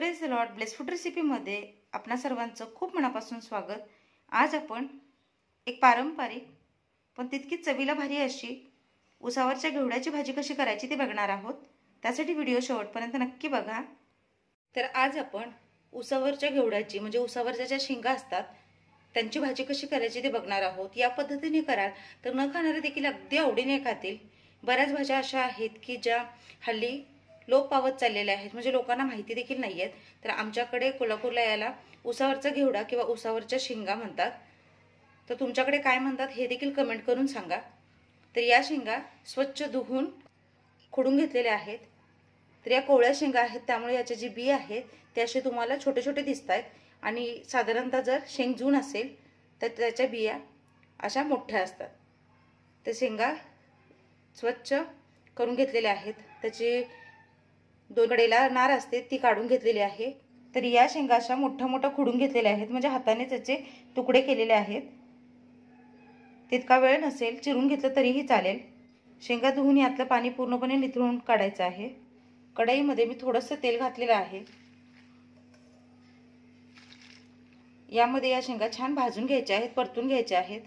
Praise the lord. Bless food रेसिपीमध्ये आपणा सर्वांचं खूप मनापासून स्वागत. आज आपण एक पारंपरिक पण तितकीच चवीला भारी अशी उसावरच्या घेवड्याची भाजी कशी करायची ते बघणार आहोत. त्यासाठी व्हिडिओ शेवटपर्यंत नक्की बघा. तर आज आपण उसावरच्या घेवड्याची म्हणजे उसावरच्या ज्या शेंगा असतात त्यांची भाजी कशी करायची ते बघणार आहोत. या पद्धतीने कराल तर न खाणारे देखील अगदी आवडीने खातील. बऱ्याच भाज्या अशा आहेत की ज्या हल्ली लोप पावत चाललेल्या आहेत, म्हणजे लोकांना माहिती देखील नाही आहेत. तर आमच्याकडे कोल्हापूरला याला उसावरचा घेवडा किंवा उसावरच्या शेंगा म्हणतात. तर तुमच्याकडे काय म्हणतात हे देखील कमेंट करून सांगा. तर या शेंगा स्वच्छ धुवून खोडून घेतलेल्या आहेत. तर या कोवळ्या शेंगा आहेत, त्यामुळे याचे जे बी आहेत ते असे तुम्हाला छोटे छोटे दिसत आहेत आणि साधारणतः जर शेंग जून असेल तर त्याच्या बिया अशा मोठ्या असतात. ते शेंगा स्वच्छ करून घेतलेल्या आहेत. त्याची दोन कडेला नार असते ती काढून घेतलेली आहे. तर या शेंगा अशा मोठ्या मोठ्या खुडून घेतलेल्या आहेत, म्हणजे हाताने त्याचे तुकडे केलेले आहेत. तितका वेळ नसेल चिरून घेतलं तरीही चालेल. शेंगा धुवून यातलं पाणी पूर्णपणे निथळून काढायचं आहे. कढईमध्ये मी थोडंसं तेल घातलेलं आहे. यामध्ये या शेंगा छान भाजून घ्यायच्या आहेत, परतून घ्यायच्या आहेत.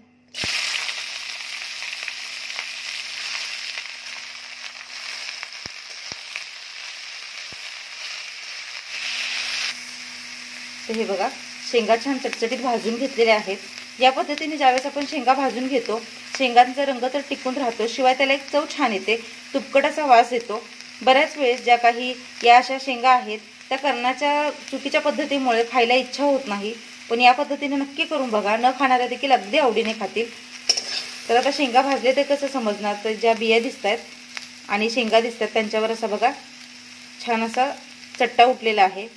तर हे बघा, शेंगा छान चटचटीत भाजून घेतलेल्या आहेत. या पद्धतीने ज्यावेळेस आपण शेंगा भाजून घेतो शेंगांचा रंग तर टिकून राहतो, शिवाय त्याला एक चव छान येते, तुपकट असा वास येतो. बऱ्याच वेळेस ज्या काही या अशा शेंगा आहेत त्या करण्याच्या चुकीच्या पद्धतीमुळे खायला इच्छा होत नाही, पण या पद्धतीने नक्की करून बघा. न खाणारे देखील अगदी आवडीने खातील. तर आता शेंगा भाजले ते कसं समजणार, तर ज्या बिया दिसत आहेत आणि शेंगा दिसत आहेत त्यांच्यावर असा बघा छान असा चट्टा उठलेला आहे.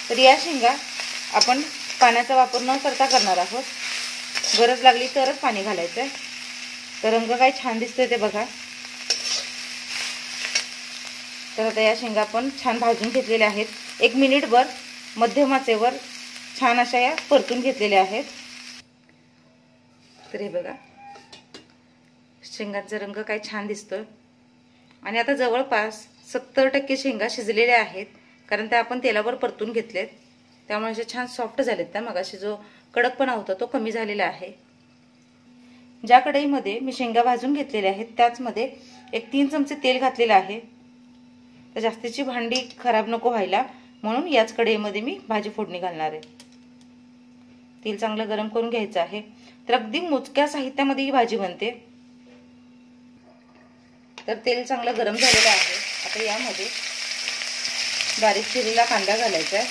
तर या शेंगा आपण पाण्याचा वापर न करता करणार आहोत. गरज लागली तरच पाणी घालायचं आहे. तर रंग काय छान दिसतोय ते बघा. तर आता या शेंगा आपण छान भाजून घेतलेल्या आहेत. 1 मिनिटभर मध्यम आचेवर छान अशा या परतून घेतलेल्या आहेत. तर हे बघा, शेंगांचा रंग काय छान दिसतोय. आणि आता जवळपास 70% शेंगा शिजलेल्या आहेत, कारण त्या आपण तेलावर परतून घेतलेत, त्यामुळे असे छान सॉफ्ट झालेत. त्या मगाशी जो कडकपणा होता तो कमी झालेला आहे. ज्या कढईमध्ये मी शेंगा भाजून घेतलेल्या आहेत त्याचमध्ये 3 चमचे तेल घातलेलं आहे. तर जास्तीची भांडी खराब नको व्हायला म्हणून याच कढईमध्ये मी भाजी फोडणी घालणार आहे. तेल चांगलं गरम करून घ्यायचं आहे. तर अगदी मोजक्या साहित्यामध्ये ही भाजी बनते. तर तेल चांगलं गरम झालेलं आहे. आता यामध्ये बारीक चिरलेला कांदा घालायचा आहे.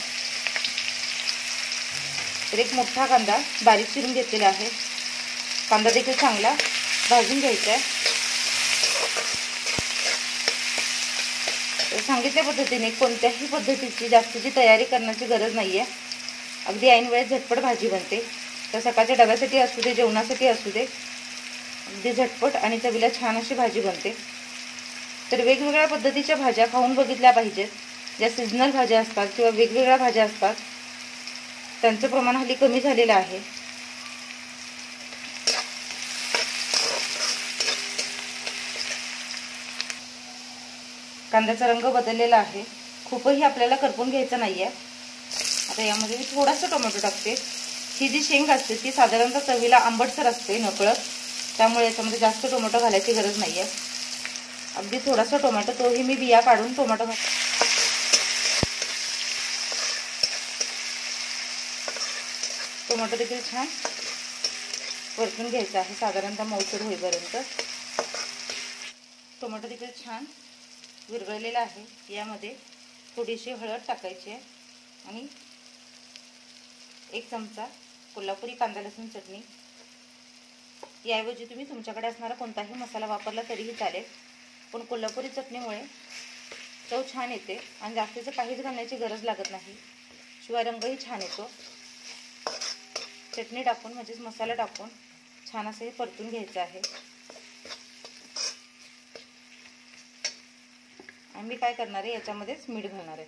तर एक मोठा कांदा बारीक चिरून घेतलेला आहे. कांदा देखील चांगला भाजून घ्यायचा आहे. तर सांगितल्या पद्धतीने कोणत्याही पद्धतीची जास्तीची तयारी करण्याची गरज नाही आहे. अगदी ऐन वेळेत झटपट भाजी बनते. तर सकाळच्या डब्यासाठी असू दे, जेवणासाठी असू दे, अगदी झटपट आणि चवीला छान अशी भाजी बनते. तर वेगवेगळ्या पद्धतीच्या भाज्या खाऊन बघितल्या पाहिजेत. ज्या सीझनल भाज्या असतात किंवा वेगवेगळ्या भाज्या असतात त्यांचं प्रमाण हल्ली कमी झालेलं आहे. कांद्याचा रंग बदललेला आहे. खूपही आपल्याला करपून घ्यायचं नाहीये. आता यामध्ये मी थोडासा टोमॅटो टाकते. ही जी शेंग असते ती साधारणतः चवीला आंबटसर असते नकळत, त्यामुळे याच्यामध्ये जास्त टोमॅटो घालायची गरज नाहीये. अगदी थोडासा टोमॅटो, तोही मी बिया काढून टोमॅटो देखील छान परतून घ्यायचा आहे साधारणतः मऊसूर होईपर्यंत. टोमॅटो देखील छान विरघळलेला आहे. यामध्ये थोडीशी हळद टाकायची आहे आणि 1 चमचा कोल्हापुरी कांदा लसूण चटणी. याऐवजी तुम्ही तुमच्याकडे असणारा कोणताही मसाला वापरला तरीही चालेल, पण कोल्हापुरी चटणीमुळे चव छान येते आणि जास्तीचं काहीच घालण्याची गरज लागत नाही, शिवाय रंगही छान येतो. चटणी टाकून म्हणजेच मसाला टाकून छान असं हे परतून घ्यायचं आहे. आणि मी काय करणार आहे याच्यामध्येच मीठ घालणार आहे.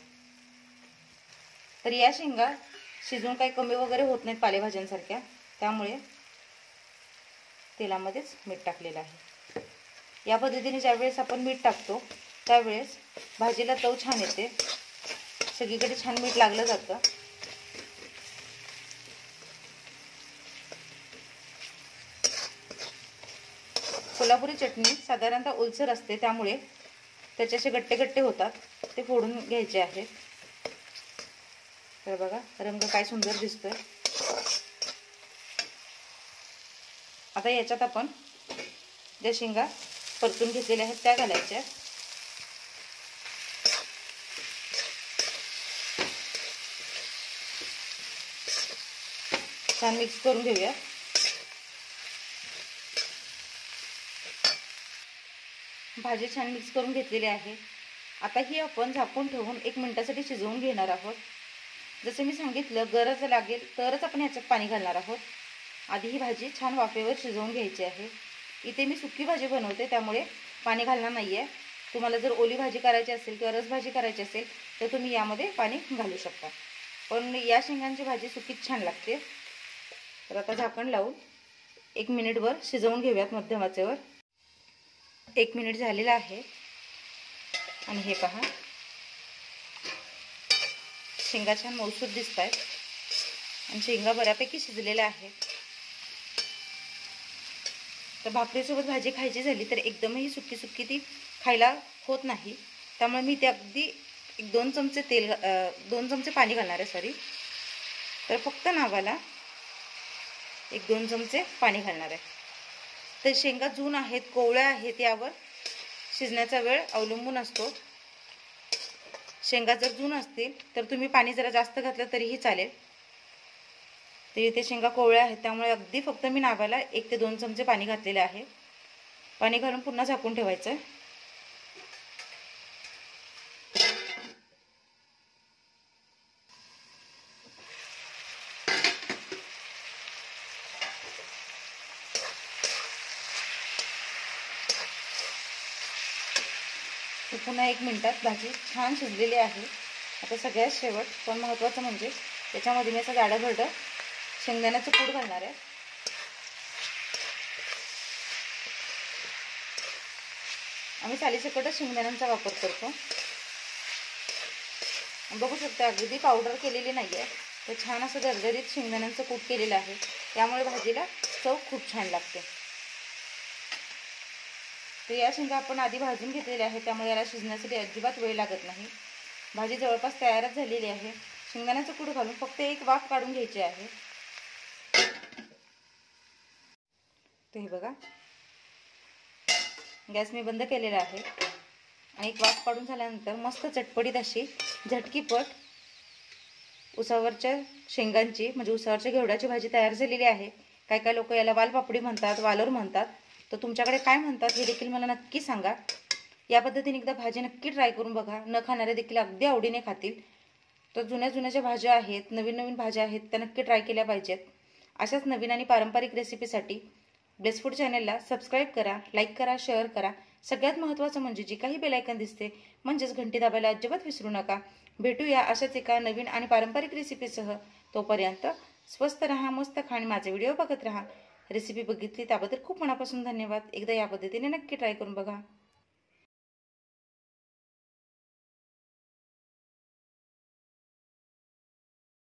तर या शेंगा शिजून काही कमी वगैरे होत नाहीत पालेभाज्यांसारख्या, त्यामुळे तेलामध्येच मीठ टाकलेलं आहे. या पद्धतीने ज्यावेळेस आपण मीठ टाकतो त्यावेळेस भाजीला चव छान येते, सगळीकडे छान मीठ लागलं जातं। कोल्हापुरी चटणी साधारणतः ओलसर असते, त्यामुळे त्याचे असे गट्टे गट्टे होतात, ते फोडून घ्यायचे आहेत। तर बघा रंग काय सुंदर दिसतोय। आता याच्यात आपण ज्या शेंगा परतून घेतलेल्या आहेत त्या घालायच्या। छान मिक्स करून घेऊया। भाजी छान मिक्स करून घेतलेली आहे। आता ही आपण झाकून ठेवून 1 मिनिटासाठी शिजवून घेणार आहोत। जसे मी सांगितलं, गरज लागेल तरच आपण याच्यात पाणी घालणार आहोत। आधी ही भाजी छान वाफेवर शिजवून घ्यायची आहे। इथे मी सुकी भाजी बनवते, त्यामुळे पाणी घालणार नाहीये। तुम्हाला जर ओली भाजी करायची असेल किंवा रसभाजी करायची असेल तर तुम्ही यामध्ये पाणी घालू शकता, पण या शेंगांची भाजी सुकीच छान लागते। तर आता झाकण लावून 1 मिनिटभर शिजवून घेऊयात मध्यम आचेवर। 1 मिनिट झालेला आहे आणि हे पहा, शेंगा छान मऊसूत दिसत आहेत आणि शेंगा बऱ्यापैकी शिजलेल्या आहेत। तर भाकरीसोबत भाजी खायची झाली तर एकदमही सुकी सुकी ती खायला होत नाही, त्यामुळे मी ते अगदी 2 चमचे तेल 2 चमचे पाणी घालणार आहे, सॉरी। तर फक्त नावाला 1-2 चमचे पाणी घालणार आहे। तर शेंगा जून आहेत, कोवळ्या आहेत, यावर शिजण्याचा वेळ अवलंबून असतो। शेंगा जर जून असतील तर तुम्ही पाणी जरा जास्त घातलं तरीही चालेल। तर इथे शेंगा कोवळ्या आहेत, त्यामुळे अगदी फक्त मी नावाला 1 ते 2 चमचे पाणी घातलेले आहे। पाणी घालून पुन्हा झाकून ठेवायचं आहे। तर पुन्हा 1 मिनिटात भाजी छान शिजलेली आहे। आता सगळ्यात शेवट पण महत्त्वाचं म्हणजे त्याच्यामध्ये मी असं जाडं भरडं शेंगदाण्याचं कूट घालणार आहे। आम्ही सालीसकटच शेंगदाण्यांचा वापर करतो। बघू शकता अगदी पावडर केलेली नाही आहे, तर छान असं दरदरीत शेंगदाण्यांचं कूट केलेलं आहे, त्यामुळे भाजीला चव खूप छान लागते। तर या शेंगा आपण आधी भाजून घेतलेल्या आहेत, त्यामुळे याला शिजण्यासाठी अजिबात वेळ लागत नाही। भाजी जवळपास तयारच झालेली आहे। शेंगदाण्याचं कूट घालून फक्त 1 वाफ काढून घ्यायची आहे। तर हे बघा, गॅस मी बंद केलेला आहे आणि 1 वाफ काढून झाल्यानंतर मस्त चटपटीत अशी झटकीपट उसावरच्या शेंगांची म्हणजे उसावरच्या घेवड्याची भाजी तयार झालेली आहे। काय काय लोक याला वालपापडी म्हणतात, वालोर म्हणतात, तर तुमच्याकडे काय म्हणतात हे देखील मला नक्की सांगा। या पद्धतीने एकदा भाजी नक्की ट्राय करून बघा, न खाणारे देखील अगदी आवडीने खातील। तर जुन्या जुन्या ज्या भाज्या आहेत, नवीन नवीन भाज्या आहेत, त्या नक्की ट्राय केल्या पाहिजेत। अशाच नवीन आणि पारंपरिक रेसिपीसाठी ब्लेस फूड चॅनलला सबस्क्राईब करा, लाईक करा, शेअर करा। सगळ्यात महत्त्वाचं म्हणजे जी काही बेल आयकॉन दिसते म्हणजेच घंटी दाबायला अजिबात विसरू नका। भेटूया अशाच एका नवीन आणि पारंपरिक रेसिपीसह। तोपर्यंत स्वस्त रहा, मस्त खा आणि माझे व्हिडिओ बघत रहा। रेसिपी बघितली त्याबद्दल खूप मनापासून धन्यवाद। एकदा या पद्धतीने नक्की ट्राय करून बघा।